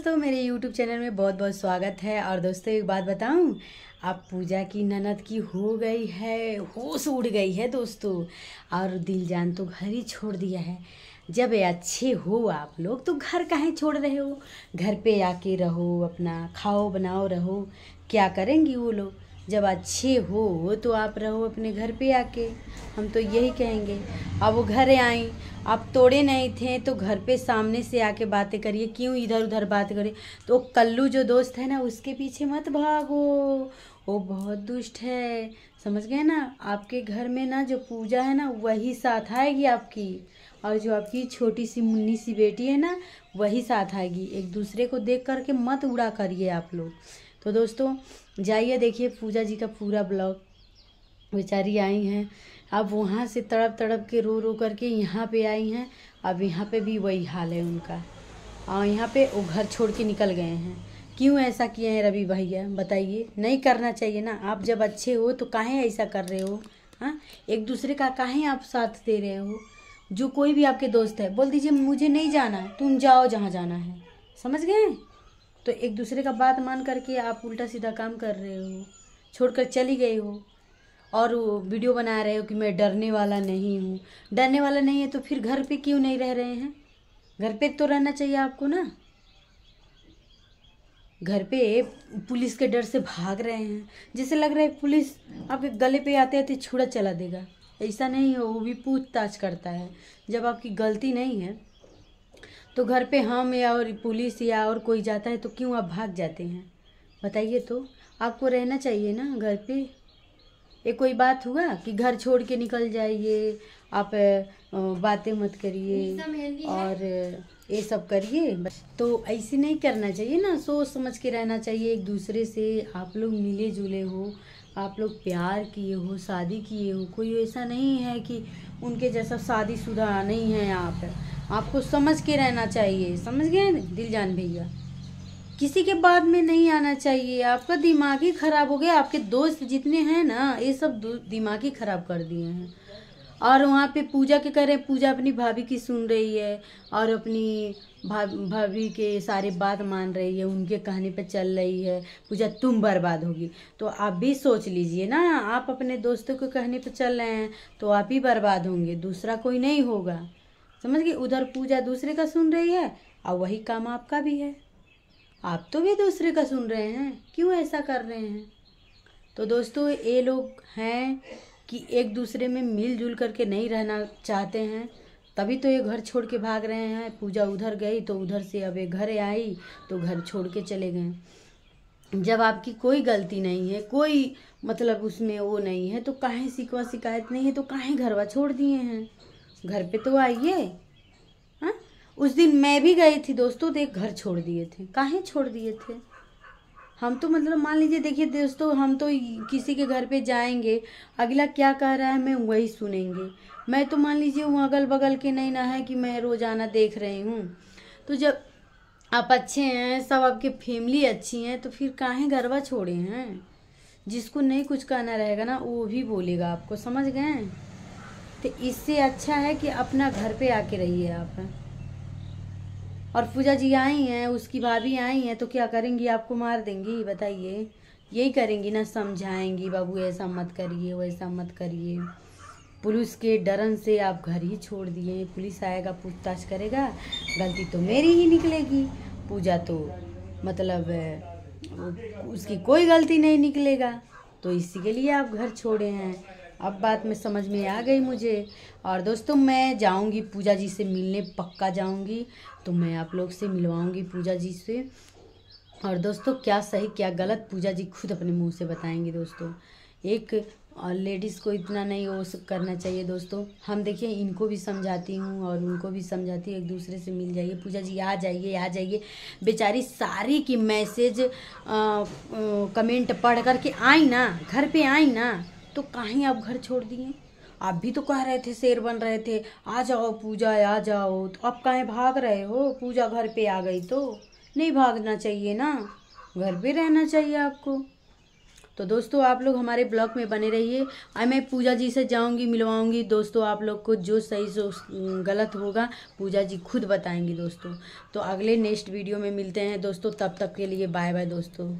दोस्तों, मेरे YouTube channel में बहुत बहुत स्वागत है। और दोस्तों एक बात बताऊं, अब पूजा की ननद की हो गई है, होश उड़ गई है दोस्तों। और दिल जान तो घर ही छोड़ दिया है। जब अच्छे हो आप लोग तो घर काहे छोड़ रहे हो? घर पे आके रहो, अपना खाओ बनाओ रहो। क्या करेंगी वो लोग? जब अच्छे हो तो आप रहो अपने घर पे आके, हम तो यही कहेंगे। अब वो घर आई, आप तोड़े नहीं थे तो घर पे सामने से आके बातें करिए, क्यों इधर उधर बात करिए। तो कल्लू जो दोस्त है ना, उसके पीछे मत भागो, वो बहुत दुष्ट है, समझ गए ना। आपके घर में ना जो पूजा है ना वही साथ आएगी आपकी, और जो आपकी छोटी सी मुन्नी सी बेटी है ना वही साथ आएगी। एक दूसरे को देख करके मत उड़ा करिए आप लोग। तो दोस्तों जाइए देखिए पूजा जी का पूरा ब्लॉग। बेचारी आई हैं, अब वहाँ से तड़प तड़प के रो रो करके यहाँ पे आई हैं। अब यहाँ पे भी वही हाल है उनका, और यहाँ पे वो घर छोड़ के निकल गए हैं। क्यों ऐसा किए हैं रवि भैया, बताइए। नहीं करना चाहिए ना, आप जब अच्छे हो तो काहे ऐसा कर रहे हो? हाँ, एक दूसरे का काहे आप साथ दे रहे हो? जो कोई भी आपके दोस्त है बोल दीजिए मुझे नहीं जाना, तुम जाओ जहाँ जाना है, समझ गए? तो एक दूसरे का बात मान करके आप उल्टा सीधा काम कर रहे हो, छोड़कर चली गई हो। और वो वीडियो बना रहे हो कि मैं डरने वाला नहीं हूँ। डरने वाला नहीं है तो फिर घर पे क्यों नहीं रह रहे हैं? घर पे तो रहना चाहिए आपको ना। घर पे पुलिस के डर से भाग रहे हैं, जैसे लग रहा है पुलिस आपके गले पे आते आते छुरा चला देगा। ऐसा नहीं हो, वो भी पूछताछ करता है। जब आपकी गलती नहीं है तो घर पे हम या और पुलिस या और कोई जाता है तो क्यों आप भाग जाते हैं? बताइए। तो आपको रहना चाहिए ना घर पे। ये कोई बात हुआ कि घर छोड़ के निकल जाइए, आप बातें मत करिए और ये सब करिए। तो ऐसे नहीं करना चाहिए ना, सोच समझ के रहना चाहिए एक दूसरे से। आप लोग मिले जुले हो, आप लोग प्यार किए हो, शादी किए हो। कोई ऐसा नहीं है कि उनके जैसा शादीशुदा नहीं है आप। आपको समझ के रहना चाहिए, समझ गए दिल जान भैया। किसी के बाद में नहीं आना चाहिए। आपका दिमाग ही खराब हो गया। आपके दोस्त जितने हैं ना ये सब दिमाग ही खराब कर दिए हैं। और वहाँ पे पूजा के कह रहे हैं, पूजा अपनी भाभी की सुन रही है और अपनी भाभी के सारे बात मान रही है, उनके कहने पे चल रही है। पूजा तुम बर्बाद होगी। तो आप भी सोच लीजिए ना, आप अपने दोस्तों के कहने पे चल रहे हैं तो आप ही बर्बाद होंगे, दूसरा कोई नहीं होगा, समझ गए। उधर पूजा दूसरे का सुन रही है और वही काम आपका भी है। आप तो भी दूसरे का सुन रहे हैं, क्यों ऐसा कर रहे हैं? तो दोस्तों ये लोग हैं कि एक दूसरे में मिलजुल करके नहीं रहना चाहते हैं, तभी तो ये घर छोड़ के भाग रहे हैं। पूजा उधर गई तो उधर से अब ये घर आई तो घर छोड़ के चले गए। जब आपकी कोई गलती नहीं है, कोई मतलब उसमें वो नहीं है, तो काहे शिकवा शिकायत नहीं है तो काहे घरवा छोड़ दिए हैं? घर पे तो आइए। हाँ, उस दिन मैं भी गई थी दोस्तों, देख घर छोड़ दिए थे। काहे छोड़ दिए थे? हम तो मतलब मान लीजिए, देखिए दोस्तों, हम तो किसी के घर पे जाएंगे, अगला क्या कह रहा है मैं वही सुनेंगे। मैं तो मान लीजिए वो अगल बगल के नहीं ना है कि मैं रोजाना देख रही हूँ। तो जब आप अच्छे हैं, सब आपके फैमिली अच्छी हैं, तो फिर काहे घरवा छोड़े हैं? जिसको नहीं कुछ कहना रहेगा ना वो भी बोलेगा आपको, समझ गए? तो इससे अच्छा है कि अपना घर पे आके रहिए आप। और पूजा जी आई हैं, उसकी भाभी आई हैं, तो क्या करेंगी? आपको मार देंगी? बताइए। यही करेंगी ना, समझाएंगी बाबू ऐसा मत करिए, वैसा मत करिए। पुलिस के डरन से आप घर ही छोड़ दिए। पुलिस आएगा, पूछताछ करेगा, गलती तो मेरी ही निकलेगी। पूजा तो मतलब उसकी कोई गलती नहीं निकलेगा। तो इसी के लिए आप घर छोड़े हैं। अब बात में समझ में आ गई मुझे। और दोस्तों मैं जाऊंगी पूजा जी से मिलने, पक्का जाऊंगी। तो मैं आप लोग से मिलवाऊंगी पूजा जी से। और दोस्तों क्या सही क्या गलत पूजा जी खुद अपने मुंह से बताएंगे दोस्तों। एक लेडीज़ को इतना नहीं वो करना चाहिए दोस्तों। हम देखिए इनको भी समझाती हूँ और उनको भी समझाती हूँ, एक दूसरे से मिल जाइए। पूजा जी आ जाइए, आ जाइए। बेचारी सारी की मैसेज कमेंट पढ़ करके आई ना, घर पे आई ना, तो कहीं आप घर छोड़ दिए? आप भी तो कह रहे थे, शेर बन रहे थे, आ जाओ पूजा आ जाओ, तो अब कहीं भाग रहे हो? पूजा घर पे आ गई तो नहीं भागना चाहिए ना, घर पे रहना चाहिए आपको। तो दोस्तों आप लोग हमारे ब्लॉग में बने रहिए। मैं पूजा जी से जाऊंगी, मिलवाऊंगी दोस्तों आप लोग को, जो सही जो गलत होगा पूजा जी खुद बताएंगी दोस्तों। तो अगले नेक्स्ट वीडियो में मिलते हैं दोस्तों, तब तक के लिए बाय बाय दोस्तों।